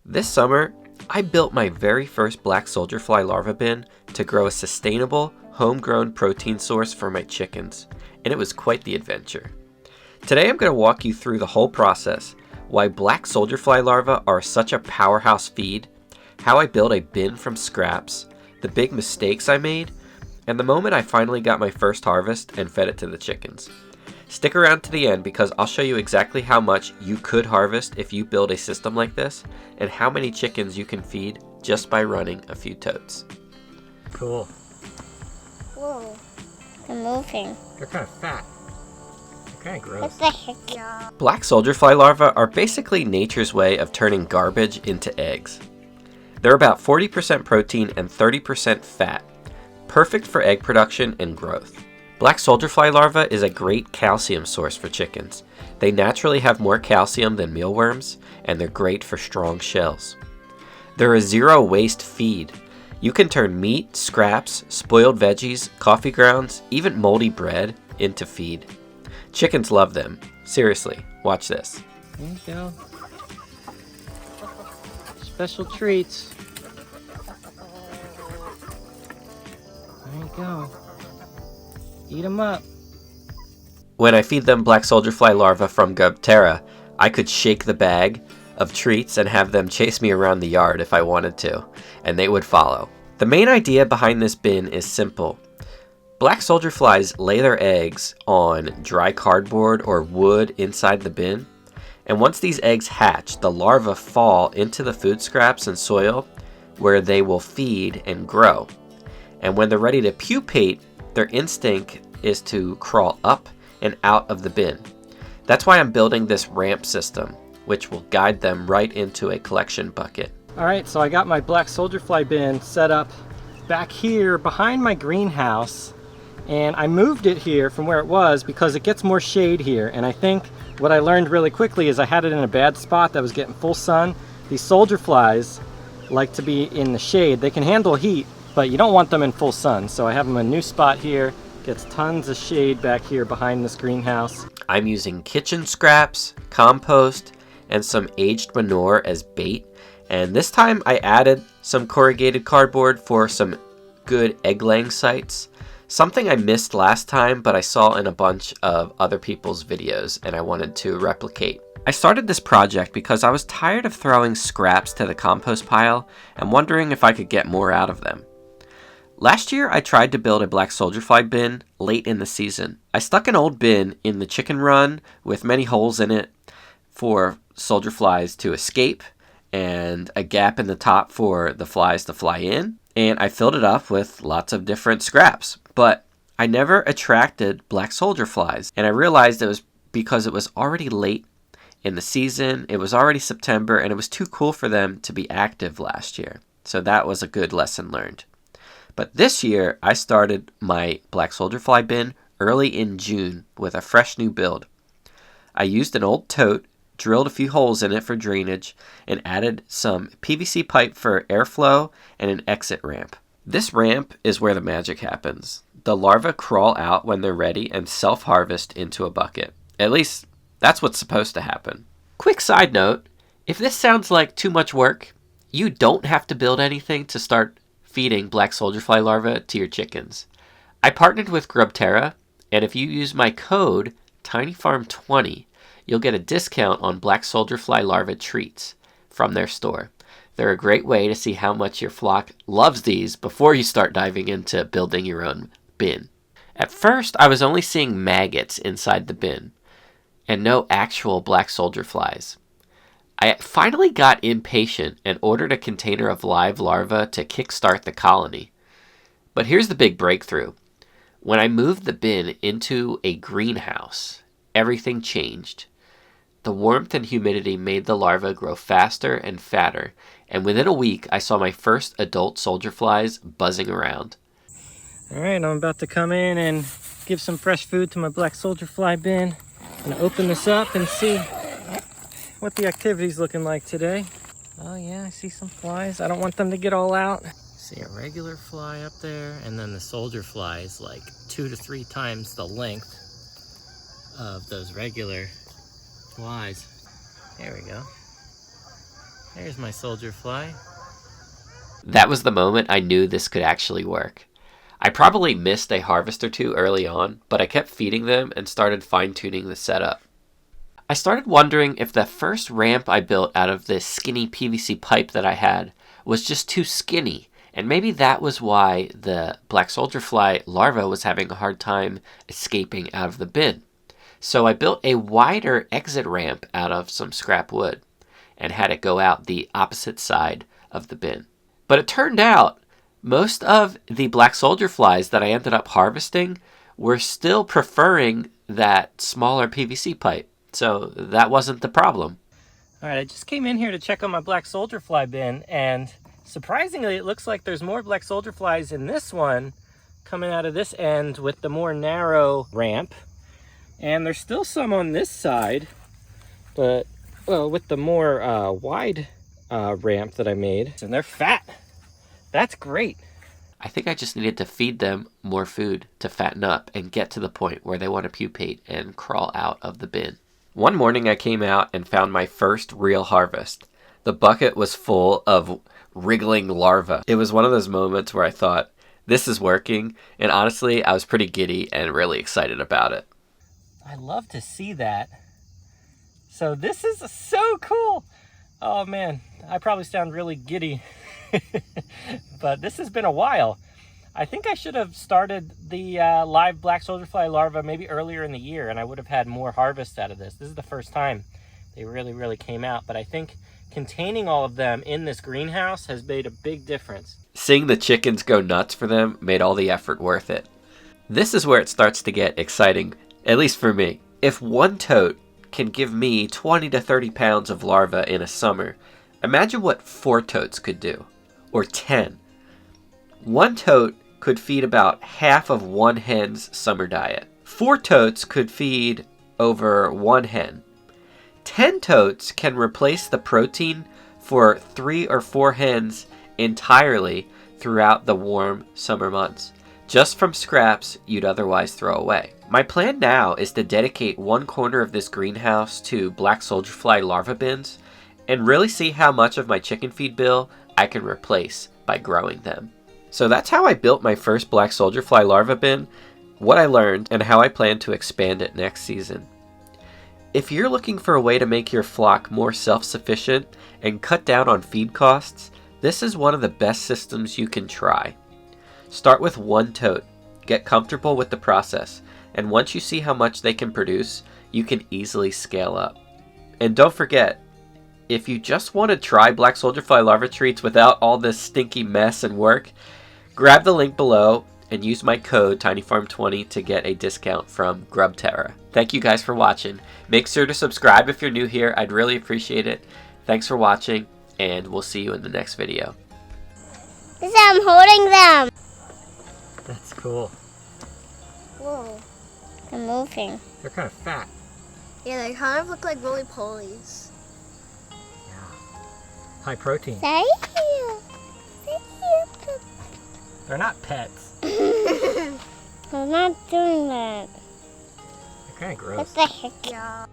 This summer, I built my very first Black Soldier Fly Larva bin to grow a sustainable, homegrown protein source for my chickens, and it was quite the adventure. Today I'm going to walk you through the whole process, why Black Soldier Fly Larvae are such a powerhouse feed, how I built a bin from scraps, the big mistakes I made, and the moment I finally got my first harvest and fed it to the chickens. Stick around to the end because I'll show you exactly how much you could harvest if you build a system like this, and how many chickens you can feed just by running a few totes. Cool. Whoa, they're moving. They're kind of fat. They're kind of gross. What the heck? Yeah. Black soldier fly larvae are basically nature's way of turning garbage into eggs. They're about 40% protein and 30% fat, perfect for egg production and growth. Black soldier fly larvae is a great calcium source for chickens. They naturally have more calcium than mealworms, and they're great for strong shells. They're a zero waste feed. You can turn meat, scraps, spoiled veggies, coffee grounds, even moldy bread into feed. Chickens love them. Seriously, watch this. There you go. Special treats. There you go. Eat them up. When I feed them Black Soldier Fly Larvae from Grubterra, I could shake the bag of treats and have them chase me around the yard if I wanted to, and they would follow. The main idea behind this bin is simple. Black soldier flies lay their eggs on dry cardboard or wood inside the bin, and once these eggs hatch, the larvae fall into the food scraps and soil where they will feed and grow. And when they're ready to pupate, their instinct is to crawl up and out of the bin. That's why I'm building this ramp system, which will guide them right into a collection bucket. Alright, so I got my Black Soldier Fly bin set up back here behind my greenhouse, and I moved it here from where it was because it gets more shade here. And I think what I learned really quickly is I had it in a bad spot that was getting full sun. These soldier flies like to be in the shade. They can handle heat, but you don't want them in full sun. So I have them in a new spot here. Gets tons of shade back here behind this greenhouse. I'm using kitchen scraps, compost, and some aged manure as bait. And this time I added some corrugated cardboard for some good egg laying sites. Something I missed last time, but I saw in a bunch of other people's videos and I wanted to replicate. I started this project because I was tired of throwing scraps to the compost pile and wondering if I could get more out of them. Last year, I tried to build a Black Soldier Fly bin late in the season. I stuck an old bin in the chicken run with many holes in it for soldier flies to escape and a gap in the top for the flies to fly in. And I filled it up with lots of different scraps. But I never attracted black soldier flies. And I realized it was because it was already late in the season. It was already September and it was too cool for them to be active last year. So that was a good lesson learned. But this year, I started my Black Soldier Fly bin early in June with a fresh new build. I used an old tote, drilled a few holes in it for drainage, and added some PVC pipe for airflow and an exit ramp. This ramp is where the magic happens. The larvae crawl out when they're ready and self-harvest into a bucket. At least, that's what's supposed to happen. Quick side note, if this sounds like too much work, you don't have to build anything to start feeding Black Soldier Fly Larvae to your chickens. I partnered with Grubterra, and if you use my code TinyFarm20, you'll get a discount on Black Soldier Fly Larvae treats from their store. They're a great way to see how much your flock loves these before you start diving into building your own bin. At first, I was only seeing maggots inside the bin, and no actual Black Soldier Flies. I finally got impatient and ordered a container of live larvae to kickstart the colony. But here's the big breakthrough. When I moved the bin into a greenhouse, everything changed. The warmth and humidity made the larvae grow faster and fatter, and within a week I saw my first adult soldier flies buzzing around. Alright, I'm about to come in and give some fresh food to my Black Soldier Fly bin. I'm gonna open this up and see what the activity's looking like today. Oh yeah, I see some flies. I don't want them to get all out. See a regular fly up there, and then the soldier fly is like 2 to 3 times the length of those regular flies. There we go. There's my soldier fly. That was the moment I knew this could actually work. I probably missed a harvest or two early on, but I kept feeding them and started fine-tuning the setup. I started wondering if the first ramp I built out of this skinny PVC pipe that I had was just too skinny, and maybe that was why the Black Soldier Fly larva was having a hard time escaping out of the bin. So I built a wider exit ramp out of some scrap wood and had it go out the opposite side of the bin. But it turned out most of the black soldier flies that I ended up harvesting were still preferring that smaller PVC pipe. So that wasn't the problem. All right, I just came in here to check on my black soldier fly bin, and surprisingly, it looks like there's more black soldier flies in this one coming out of this end with the more narrow ramp. And there's still some on this side, but well, with the more wide ramp that I made. And they're fat. That's great. I think I just needed to feed them more food to fatten up and get to the point where they want to pupate and crawl out of the bin. One morning I came out and found my first real harvest. The bucket was full of wriggling larvae. It was one of those moments where I thought, this is working, and honestly, I was pretty giddy and really excited about it. I love to see that. So this is so cool. Oh man, I probably sound really giddy, but this has been a while. I think I should have started the live black soldier fly larva maybe earlier in the year, and I would have had more harvest out of this. This is the first time they really came out, but I think containing all of them in this greenhouse has made a big difference. Seeing the chickens go nuts for them made all the effort worth it. This is where it starts to get exciting, at least for me. If one tote can give me 20 to 30 pounds of larvae in a summer, imagine what 4 totes could do, or 10. One tote could feed about half of one hen's summer diet. 4 totes could feed over 1 hen. 10 totes can replace the protein for 3 or 4 hens entirely throughout the warm summer months, just from scraps you'd otherwise throw away. My plan now is to dedicate one corner of this greenhouse to black soldier fly larva bins and really see how much of my chicken feed bill I can replace by growing them. So that's how I built my first black soldier fly larva bin, what I learned, and how I plan to expand it next season. If you're looking for a way to make your flock more self-sufficient and cut down on feed costs, this is one of the best systems you can try. Start with 1 tote, get comfortable with the process, and once you see how much they can produce, you can easily scale up. And don't forget, if you just want to try black soldier fly larva treats without all this stinky mess and work, grab the link below and use my code TinyFarm20 to get a discount from GrubTerra. Thank you guys for watching. Make sure to subscribe if you're new here. I'd really appreciate it. Thanks for watching, and we'll see you in the next video. I'm holding them. That's cool. Whoa. They're moving. They're kind of fat. Yeah, they kind of look like roly-polies. Yeah. High protein. Say you. They're not pets. I'm not doing that. They're kind of gross. What the heck? Yeah.